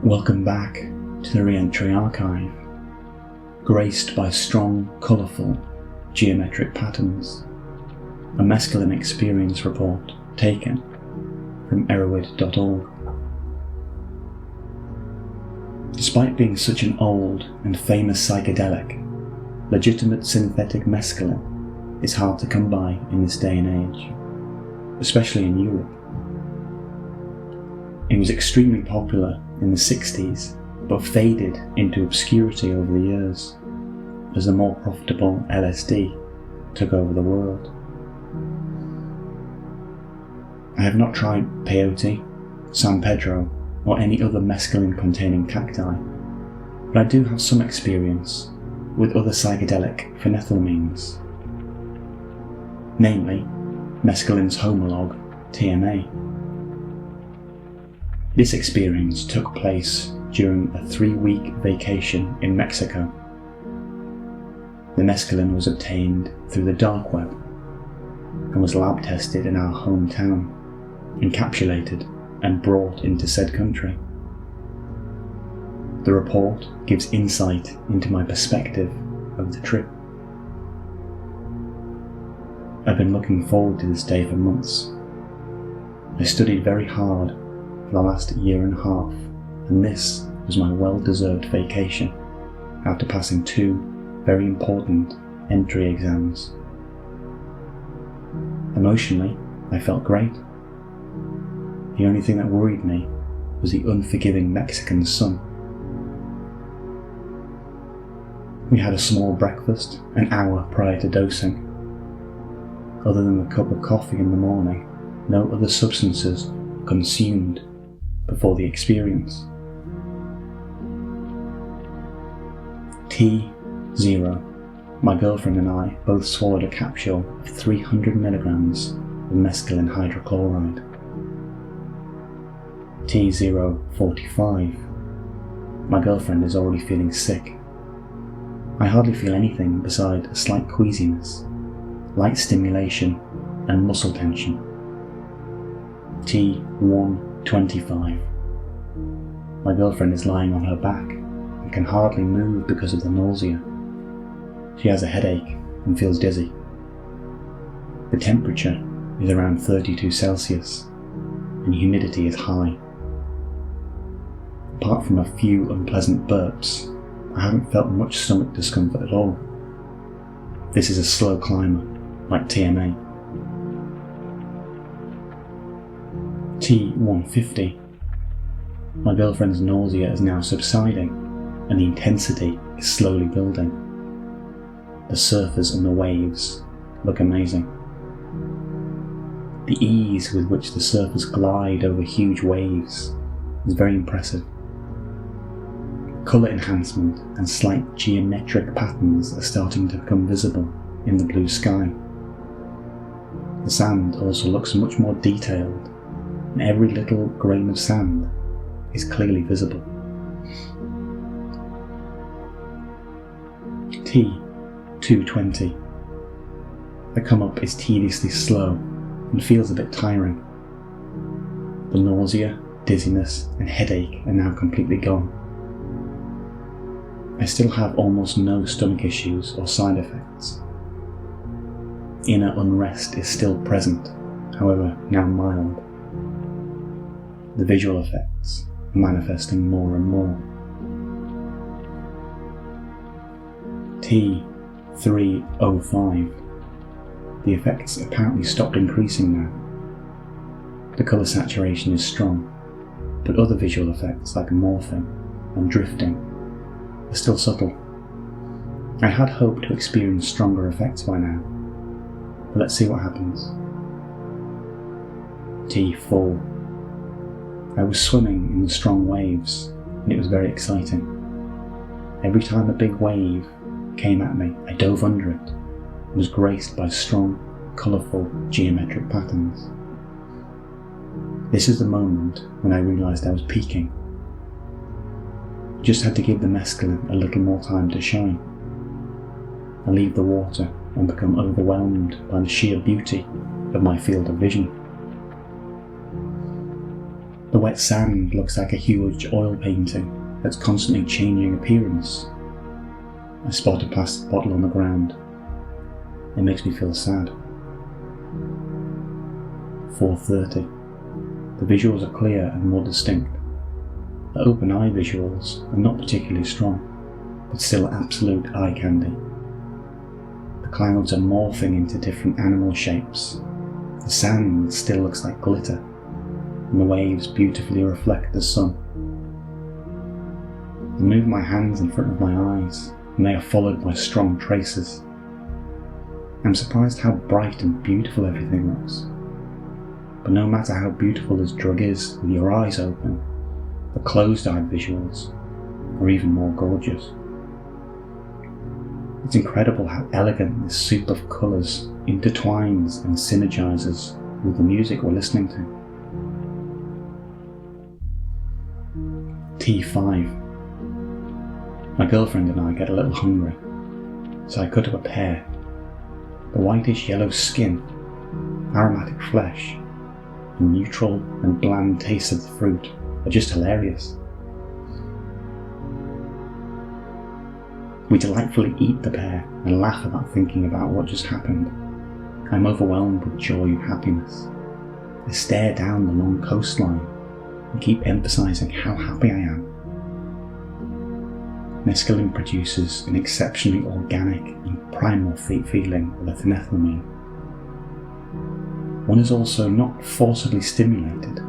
Welcome back to the Re-Entry Archive, graced by strong, colourful, geometric patterns. A Mescaline experience report taken from erowid.org. Despite being such an old and famous psychedelic, legitimate synthetic mescaline is hard to come by in this day and age, especially in Europe. It was extremely popular in the 60s, but faded into obscurity over the years as the more profitable LSD took over the world. I have not tried peyote, San Pedro, or any other mescaline-containing cacti, but I do have some experience with other psychedelic phenethylamines, namely mescaline's homologue, TMA. This experience took place during a 3-week vacation in Mexico. The mescaline was obtained through the dark web and was lab tested in our hometown, encapsulated and brought into said country. The report gives insight into my perspective of the trip. I've been looking forward to this day for months. I studied very hard for the last year and a half, and this was my well-deserved vacation after passing 2 very important entry exams. Emotionally, I felt great. The only thing that worried me was the unforgiving Mexican sun. We had a small breakfast an hour prior to dosing. Other than the cup of coffee in the morning, no other substances were consumed before the experience. T0. My girlfriend and I both swallowed a capsule of 300 milligrams of mescaline hydrochloride. T045. My girlfriend is already feeling sick. I hardly feel anything beside a slight queasiness, light stimulation and muscle tension. T125. My girlfriend is lying on her back and can hardly move because of the nausea. She has a headache and feels dizzy. The temperature is around 32 Celsius and humidity is high. Apart from a few unpleasant burps, I haven't felt much stomach discomfort at all. This is a slow climber, like TMA. T150. My girlfriend's nausea is now subsiding, and the intensity is slowly building. The surfers and the waves look amazing. The ease with which the surfers glide over huge waves is very impressive. Colour enhancement and slight geometric patterns are starting to become visible in the blue sky. The sand also looks much more detailed, and every little grain of sand is clearly visible. T220. The come up is tediously slow and feels a bit tiring. The nausea, dizziness and headache are now completely gone. I still have almost no stomach issues or side effects. Inner unrest is still present, however now mild. The visual effects are manifesting more and more. T305. The effects apparently stopped increasing now. The colour saturation is strong, but other visual effects like morphing and drifting are still subtle. I had hoped to experience stronger effects by now, but let's see what happens. T4. I was swimming in the strong waves, and it was very exciting. Every time a big wave came at me, I dove under it and was graced by strong, colourful geometric patterns. This is the moment when I realised I was peaking. Just had to give the mescaline a little more time to shine. I leave the water and become overwhelmed by the sheer beauty of my field of vision. The wet sand looks like a huge oil painting that's constantly changing appearance. I spot a plastic bottle on the ground. It makes me feel sad. 4:30. The visuals are clear and more distinct. The open eye visuals are not particularly strong, but still absolute eye candy. The clouds are morphing into different animal shapes. The sand still looks like glitter, and the waves beautifully reflect the sun. I move my hands in front of my eyes, and they are followed by strong traces. I'm surprised how bright and beautiful everything looks. But no matter how beautiful this drug is with your eyes open, the closed-eyed visuals are even more gorgeous. It's incredible how elegant this soup of colours intertwines and synergizes with the music we're listening to. T5. My girlfriend and I get a little hungry, so I cut up a pear. The whitish yellow skin, aromatic flesh, and neutral and bland taste of the fruit are just hilarious. We delightfully eat the pear and laugh about thinking about what just happened. I'm overwhelmed with joy and happiness. I stare down the long coastline and keep emphasizing how happy I am. Mescaline produces an exceptionally organic and primal feeling of ethylethylamine. One is also not forcibly stimulated.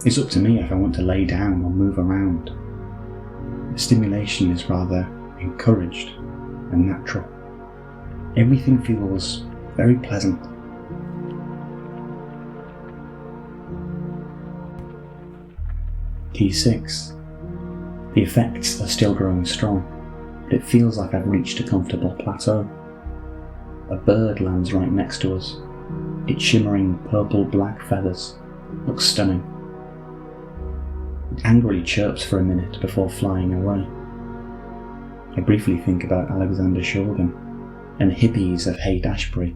It's up to me if I want to lay down or move around. The stimulation is rather encouraged and natural. Everything feels very pleasant. T6. The effects are still growing strong, but it feels like I've reached a comfortable plateau. A bird lands right next to us. Its shimmering purple-black feathers look stunning. It angrily chirps for a minute before flying away. I briefly think about Alexander Shulgin and the hippies of Haight-Ashbury,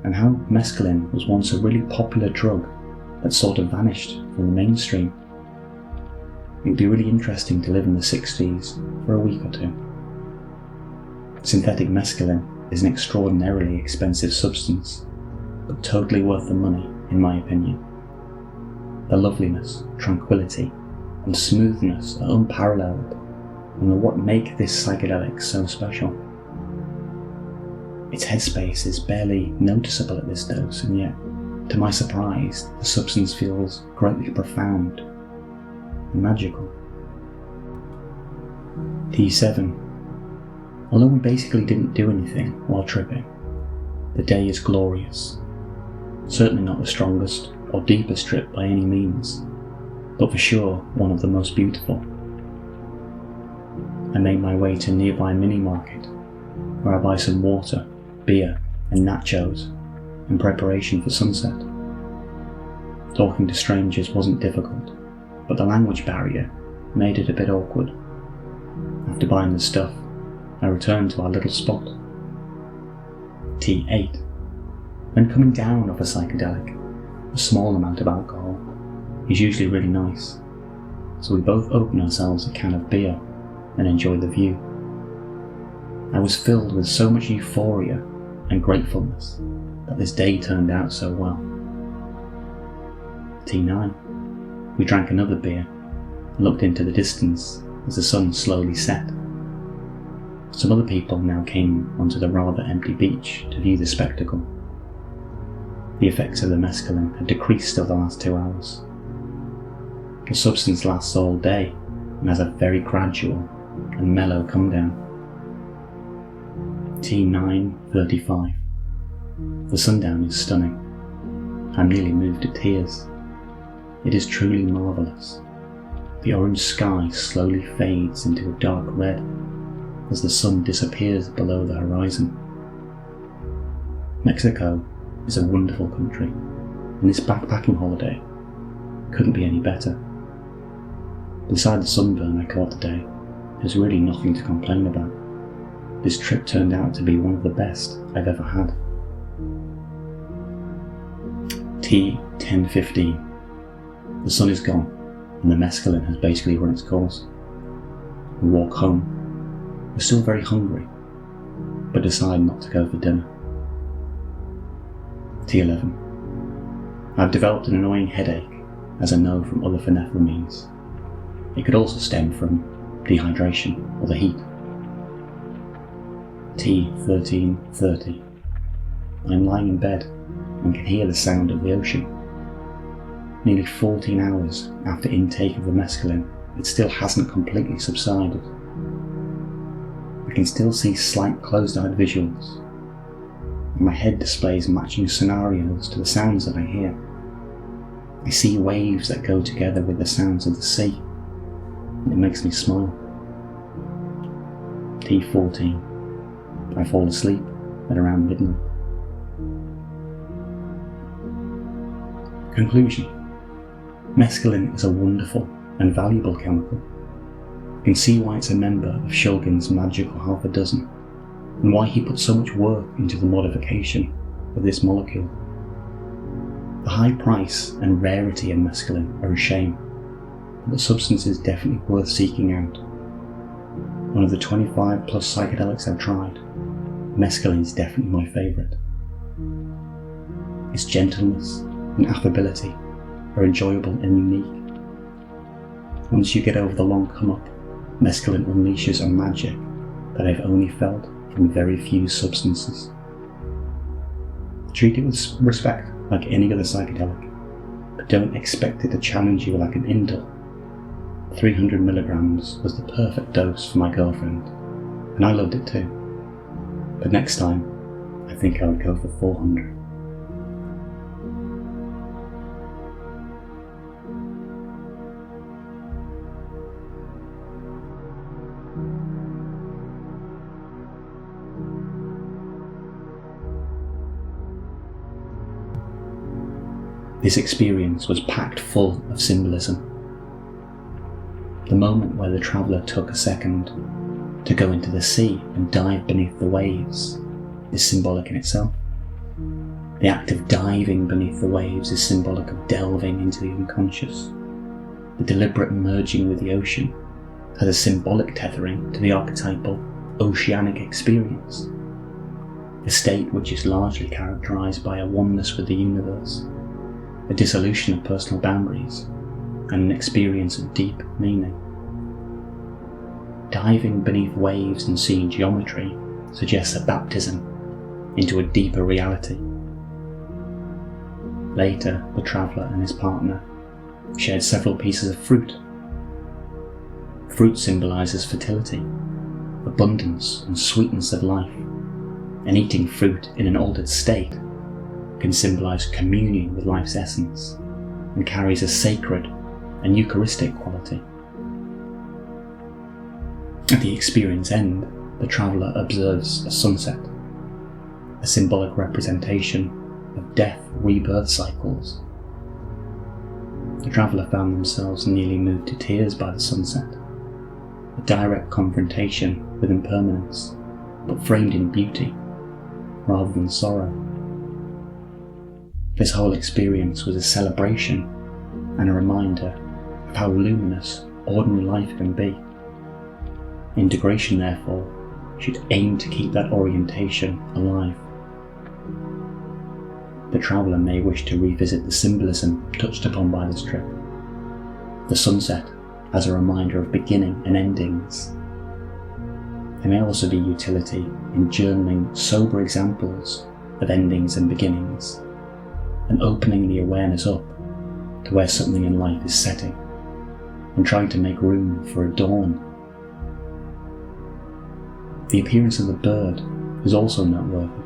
and how mescaline was once a really popular drug that sort of vanished from the mainstream. It would be really interesting to live in the 60s for a week or two. Synthetic mescaline is an extraordinarily expensive substance, but totally worth the money, in my opinion. The loveliness, tranquility, and smoothness are unparalleled, and are what make this psychedelic so special. Its headspace is barely noticeable at this dose, and yet, to my surprise, the substance feels greatly profound and magical. T7. Although we basically didn't do anything while tripping, the day is glorious. Certainly not the strongest or deepest trip by any means, but for sure one of the most beautiful. I made my way to a nearby mini-market, where I buy some water, beer and nachos in preparation for sunset. Talking to strangers wasn't difficult, but the language barrier made it a bit awkward. After buying the stuff, I returned to our little spot. T8. When coming down off a psychedelic, a small amount of alcohol is usually really nice, so we both open ourselves a can of beer and enjoy the view. I was filled with so much euphoria and gratefulness that this day turned out so well. T9. We drank another beer and looked into the distance as the sun slowly set. Some other people now came onto the rather empty beach to view the spectacle. The effects of the mescaline had decreased over the last 2 hours. The substance lasts all day and has a very gradual and mellow come down. T9:35. The sundown is stunning. I'm nearly moved to tears. It is truly marvellous. The orange sky slowly fades into a dark red as the sun disappears below the horizon. Mexico is a wonderful country, and this backpacking holiday couldn't be any better. Beside the sunburn I caught today, there's really nothing to complain about. This trip turned out to be one of the best I've ever had. T10:15. The sun is gone, and the mescaline has basically run its course. We walk home. We're still very hungry, but decide not to go for dinner. T11. I've developed an annoying headache, as I know from other phenethylamines. It could also stem from dehydration or the heat. T13:30. I'm lying in bed and can hear the sound of the ocean. Nearly 14 hours after intake of the mescaline, it still hasn't completely subsided. I can still see slight closed-eyed visuals, and my head displays matching scenarios to the sounds that I hear. I see waves that go together with the sounds of the sea, and it makes me smile. T14. I fall asleep at around midnight. Conclusion. Mescaline is a wonderful and valuable chemical. You can see why it's a member of Shulgin's magical half a dozen, and why he put so much work into the modification of this molecule. The high price and rarity in mescaline are a shame, but the substance is definitely worth seeking out. One of the 25 plus psychedelics I've tried, mescaline is definitely my favourite. Its gentleness and affability are enjoyable and unique. Once you get over the long come-up, mescaline unleashes a magic that I've only felt from very few substances. Treat it with respect like any other psychedelic, but don't expect it to challenge you like an indole. 300 milligrams was the perfect dose for my girlfriend, and I loved it too. But next time, I think I would go for 400. This experience was packed full of symbolism. The moment where the traveller took a second to go into the sea and dive beneath the waves is symbolic in itself. The act of diving beneath the waves is symbolic of delving into the unconscious. The deliberate merging with the ocean has a symbolic tethering to the archetypal oceanic experience, a state which is largely characterised by a oneness with the universe, a dissolution of personal boundaries, and an experience of deep meaning. Diving beneath waves and seeing geometry suggests a baptism into a deeper reality. Later, the traveller and his partner shared several pieces of fruit. Fruit symbolises fertility, abundance and sweetness of life, and eating fruit in an altered state can symbolise communion with life's essence and carries a sacred and Eucharistic quality. At the experience end, the traveller observes a sunset, a symbolic representation of death-rebirth cycles. The traveller found themselves nearly moved to tears by the sunset, a direct confrontation with impermanence, but framed in beauty rather than sorrow. This whole experience was a celebration and a reminder of how luminous ordinary life can be. Integration, therefore, should aim to keep that orientation alive. The traveller may wish to revisit the symbolism touched upon by this trip. The sunset as a reminder of beginning and endings. There may also be utility in journaling sober examples of endings and beginnings, and opening the awareness up to where something in life is setting, and trying to make room for a dawn. The appearance of the bird is also noteworthy.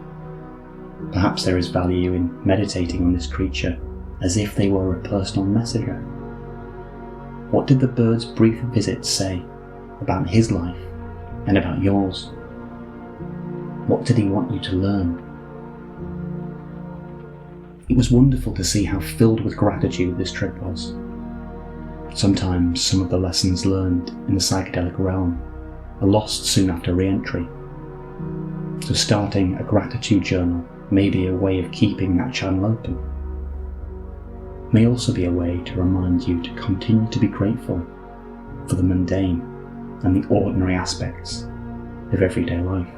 Perhaps there is value in meditating on this creature as if they were a personal messenger. What did the bird's brief visit say about his life and about yours? What did he want you to learn? It was wonderful to see how filled with gratitude this trip was. Sometimes some of the lessons learned in the psychedelic realm are lost soon after re-entry. So starting a gratitude journal may be a way of keeping that channel open. may also be a way to remind you to continue to be grateful for the mundane and the ordinary aspects of everyday life.